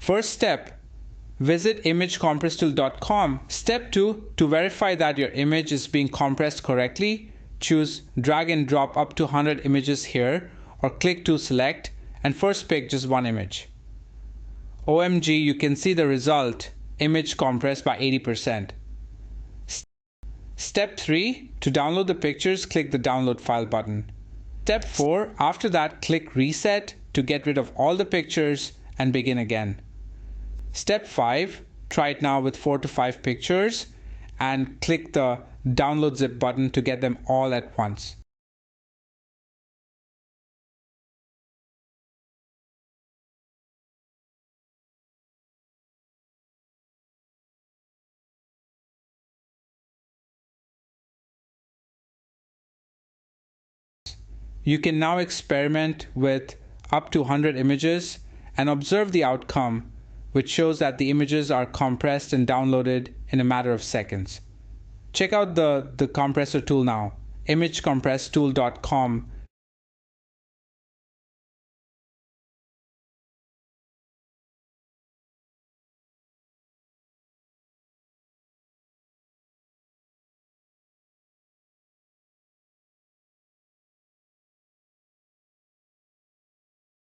First step, visit imagecompresstool.com. Step 2, to verify that your image is being compressed correctly, choose drag and drop up to 100 images here, or click to select and first pick just one image. OMG, you can see the result, image compressed by 80%. Step 3, to download the pictures, click the download file button. Step 4, after that click reset to get rid of all the pictures and begin again. Step 5, try it now with 4 to 5 pictures and click the download zip button to get them all at once. You can now experiment with up to 100 images and observe the outcome, which shows that the images are compressed and downloaded in a matter of seconds. Check out the compressor tool now, imagecompresstool.com,